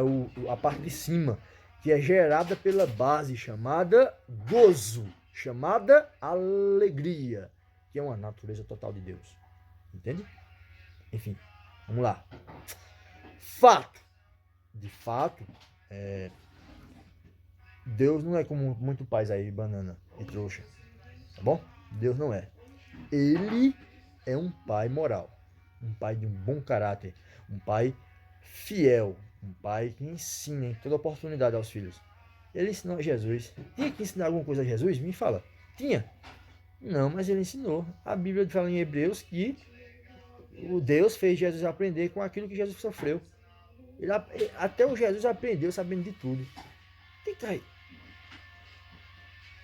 a parte de cima, que é gerada pela base, chamada gozo, chamada alegria, que é uma natureza total de Deus. Entende? Enfim, vamos lá. Fato. De fato, Deus não é como muito pais aí, banana e trouxa. Tá bom? Deus não é. Ele é um pai moral. Um pai de um bom caráter. Um pai fiel. Um pai que ensina em toda oportunidade aos filhos. Ele ensinou a Jesus. Tinha que ensinar alguma coisa a Jesus? Me fala. Tinha. Não, mas ele ensinou. A Bíblia fala em Hebreus que o Deus fez Jesus aprender com aquilo que Jesus sofreu. Até o Jesus aprendeu sabendo de tudo. Tem que cair.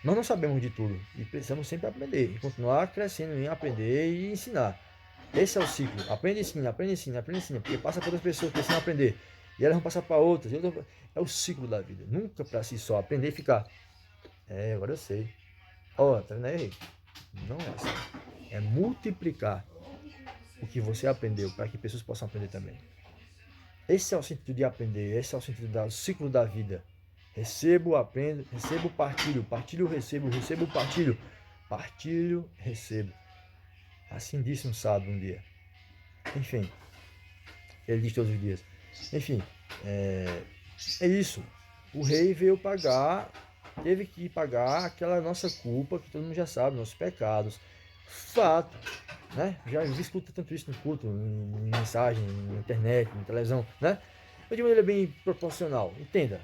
Nós não sabemos de tudo e precisamos sempre aprender e continuar crescendo em aprender e ensinar. Esse é o ciclo. Aprende, ensina, aprende, ensina, aprende, ensina. Porque passa por outras pessoas que ensinam a aprender e elas vão passar para outras. É o ciclo da vida. Nunca para si só aprender e ficar. Agora eu sei. Tá vendo aí? Não é assim. É multiplicar o que você aprendeu para que pessoas possam aprender também. Esse é o sentido de aprender. Esse é o sentido do ciclo da vida. Recebo, aprendo, recebo, partilho, partilho, recebo, recebo, partilho, partilho, recebo. Assim disse um sábio um dia. Enfim, ele diz todos os dias. Enfim, é isso. O rei veio pagar, teve que pagar aquela nossa culpa, que todo mundo já sabe, nossos pecados. Fato, né? Já escuta tanto isso no culto, em mensagem, na internet, na televisão, né? Mas de maneira bem proporcional, entenda.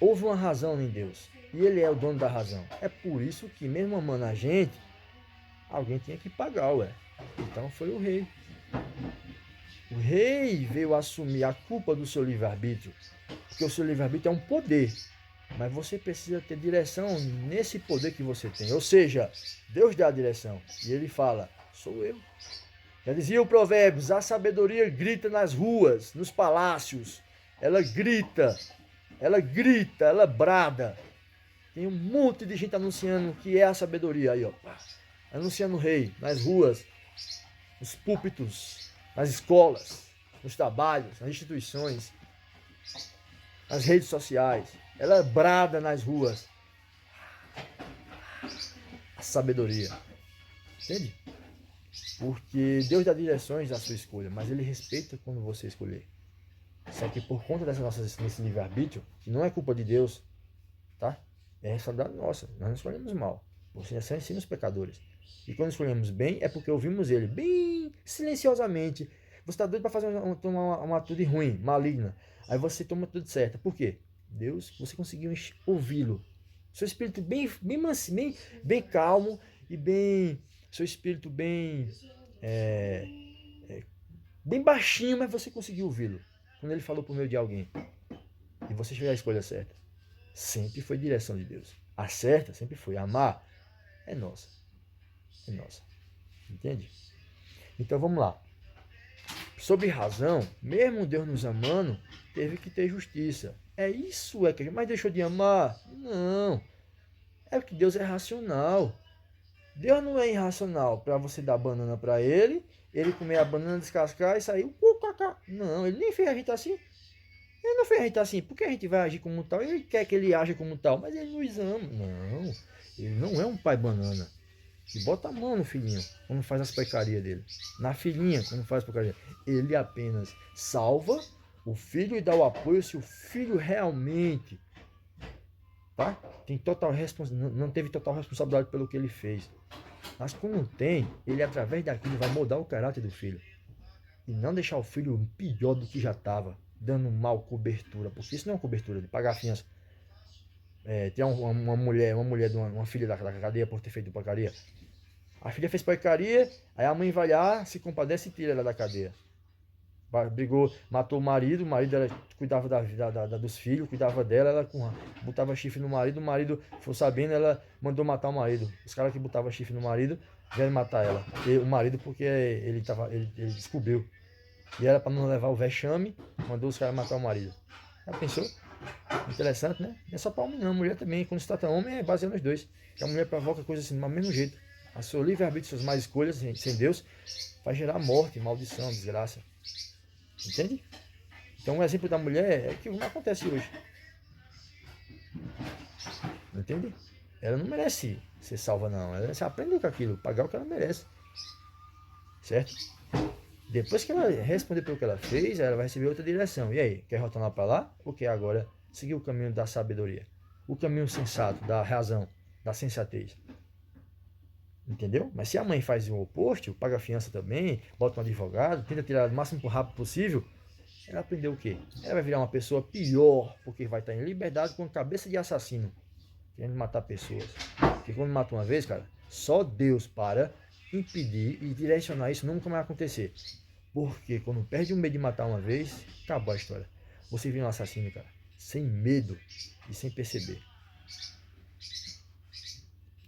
Houve uma razão em Deus. E Ele é o dono da razão. É por isso que, mesmo amando a gente, alguém tinha que pagar, ué. Então foi o rei. O rei veio assumir a culpa do seu livre-arbítrio. Porque o seu livre-arbítrio é um poder. Mas você precisa ter direção nesse poder que você tem. Ou seja, Deus dá a direção. E Ele fala, sou eu. Já dizia o Provérbios, a sabedoria grita nas ruas, nos palácios. Ela grita. Ela grita, ela brada. Tem um monte de gente anunciando que é a sabedoria aí, ó. Anunciando o rei nas ruas, nos púlpitos, nas escolas, nos trabalhos, nas instituições, nas redes sociais. Ela brada nas ruas. A sabedoria. Entende? Porque Deus dá direções à sua escolha, mas Ele respeita quando você escolher. Só que por conta desse livre-arbítrio, que não é culpa de Deus, tá? É responsabilidade nossa. Nós não escolhemos mal. Você já ensina os pecadores. E quando escolhemos bem, é porque ouvimos Ele bem silenciosamente. Você está doido para fazer uma atitude ruim, maligna. Aí você toma tudo certo. Por quê? Deus, você conseguiu ouvi-lo. Seu espírito bem calmo e bem... Seu espírito bem baixinho, mas você conseguiu ouvi-lo. Quando ele falou por meio de alguém. E você fez a escolha certa. Sempre foi direção de Deus. A certa sempre foi. Amar é nossa. É nossa. Entende? Então vamos lá. Sobre razão, mesmo Deus nos amando, teve que ter justiça. Isso que a gente mais deixou de amar? Não. É porque Deus é racional. Deus não é irracional para você dar banana para ele comer a banana, descascar e sair. Não, ele nem fez a gente assim. Ele não fez a gente assim. Por que a gente vai agir como tal? Ele quer que ele aja como tal, mas ele nos ama. Não, ele não é um pai banana. Que bota a mão no filhinho quando faz as porcarias dele. Na filhinha quando faz as porcarias. Ele apenas salva o filho e dá o apoio se o filho realmente tem não teve total responsabilidade pelo que ele fez. Mas quando tem, ele através daquilo vai mudar o caráter do filho. E não deixar o filho pior do que já estava, dando mal cobertura. Porque isso não é uma cobertura de pagar a fiança. Tem uma mulher de uma filha da cadeia por ter feito porcaria. A filha fez porcaria, aí a mãe vai lá, se compadece e tira ela da cadeia. Brigou, matou o marido ela cuidava dos filhos, cuidava dela, ela botava chifre no marido foi sabendo, ela mandou matar o marido. Os caras que botavam chifre no marido vieram matar ela. O marido porque ele descobriu. E era para não levar o vexame, mandou os caras matar o marido. Já pensou? Interessante, né? Não é só para homem não, mulher também. Quando se trata homem, é baseado nos dois. Que a mulher provoca coisa assim, do mesmo jeito. A seu livre-arbítrio, suas más escolhas sem Deus, vai gerar morte, maldição, desgraça. Entende? Então, o exemplo da mulher é que não acontece hoje. Entende? Ela não merece ser salva, não. Ela se aprendeu com aquilo, pagar o que ela merece. Certo? Depois que ela responder pelo que ela fez, ela vai receber outra direção. E aí, quer retornar para lá? Ou quer agora seguir o caminho da sabedoria? O caminho sensato, da razão, da sensatez. Entendeu? Mas se a mãe faz o oposto, paga a fiança também, bota um advogado, tenta tirar o máximo rápido possível, ela aprendeu o quê? Ela vai virar uma pessoa pior, porque vai estar em liberdade com cabeça de assassino, querendo matar pessoas. Porque quando mata uma vez, cara, só Deus para impedir e direcionar isso nunca vai acontecer. Porque quando perde o medo de matar uma vez, acabou a história. Você vira um assassino, cara, sem medo e sem perceber.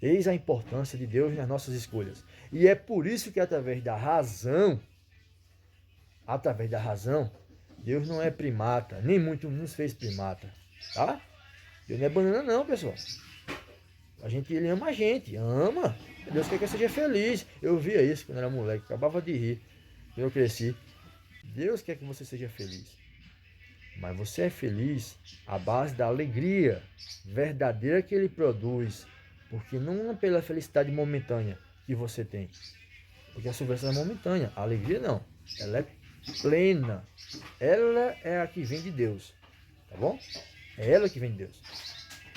Eis a importância de Deus nas nossas escolhas. E é por isso que através da razão, Deus não é primata, nem muito nos fez primata, tá? Deus não é banana não, pessoal. Ele ama a gente, ama. Deus quer que eu seja feliz. Eu via isso quando era moleque, acabava de rir. Quando eu cresci. Deus quer que você seja feliz. Mas você é feliz à base da alegria verdadeira que Ele produz. Porque não pela felicidade momentânea que você tem. Porque a sua versão é momentânea. A alegria não. Ela é plena. Ela é a que vem de Deus. Tá bom? É ela que vem de Deus.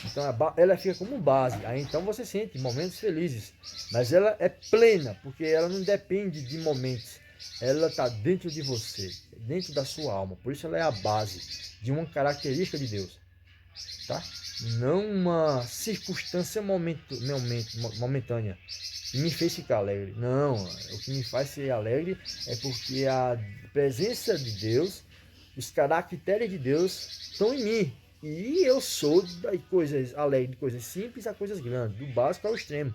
Então ela fica como base. Aí então você sente momentos felizes. Mas ela é plena. Porque ela não depende de momentos. Ela está dentro de você. Dentro da sua alma. Por isso ela é a base de uma característica de Deus. Tá? Não uma circunstância momentânea que me fez ficar alegre. Não, o que me faz ser alegre é porque a presença de Deus, os caracteres de Deus estão em mim. E eu sou de coisas alegres, de coisas simples a coisas grandes, do básico ao extremo,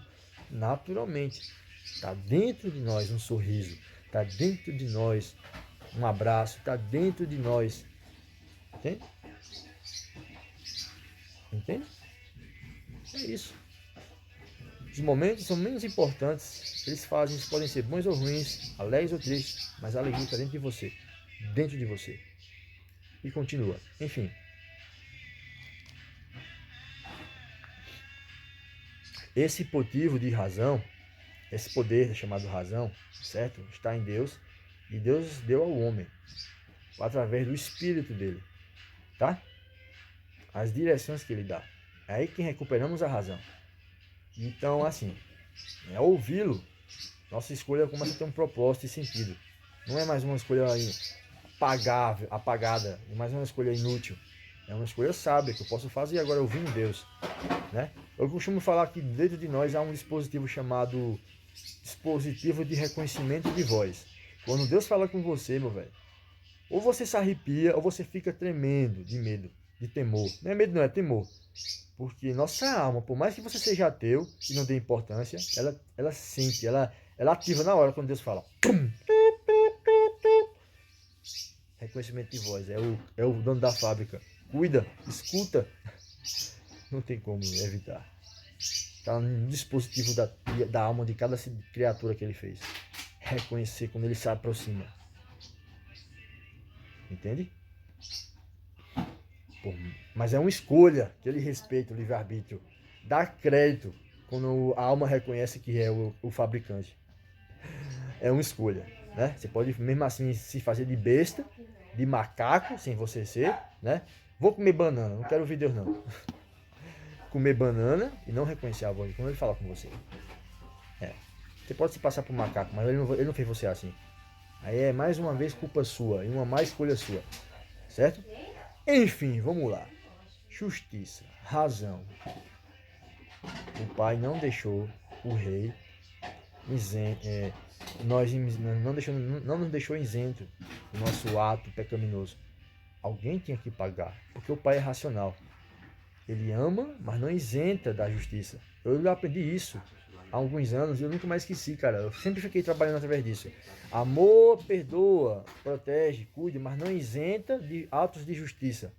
naturalmente. Está dentro de nós um sorriso, está dentro de nós um abraço, está dentro de nós. Entende? Entende? É isso. Os momentos são menos importantes. Eles podem ser bons ou ruins, alegres ou tristes, mas a alegria está dentro de você. Dentro de você. E continua. Enfim. Esse motivo de razão, esse poder chamado razão, certo? Está em Deus. E Deus deu ao homem. Através do Espírito dele. Tá? As direções que ele dá. É aí que recuperamos a razão. Então, assim, ouvi-lo, nossa escolha começa a ter um propósito e sentido. Não é mais uma escolha apagada, é mais uma escolha inútil. É uma escolha sábia que eu posso fazer agora ouvindo Deus. Né? Eu costumo falar que dentro de nós há um dispositivo chamado dispositivo de reconhecimento de voz. Quando Deus fala com você, meu velho, ou você se arrepia ou você fica tremendo de medo. De temor. Não é medo, não, é temor. Porque nossa alma, por mais que você seja ateu e não dê importância, ela sente, ela ativa na hora quando Deus fala. Reconhecimento de voz. É o dono da fábrica. Cuida, escuta. Não tem como evitar. Está no dispositivo da alma de cada criatura que ele fez. Reconhecer quando ele se aproxima. Entende? Mas é uma escolha que ele respeita o livre-arbítrio. Dá crédito quando a alma reconhece que é o fabricante. É uma escolha. Né? Você pode mesmo assim se fazer de besta, de macaco, sem você ser. Né? Vou comer banana, não quero ouvir Deus não. Comer banana e não reconhecer a voz quando ele fala com você. Você pode se passar por macaco, mas ele não fez você assim. Aí é mais uma vez culpa sua e uma má escolha sua. Certo? Enfim, vamos lá. Justiça, razão. O pai não deixou o rei não nos deixou isento do nosso ato pecaminoso. Alguém tinha que pagar, porque o pai é racional. Ele ama, mas não isenta da justiça. Eu aprendi isso há alguns anos e eu nunca mais esqueci, cara. Eu sempre fiquei trabalhando através disso. Amor perdoa, protege, cuida, mas não isenta de atos de justiça.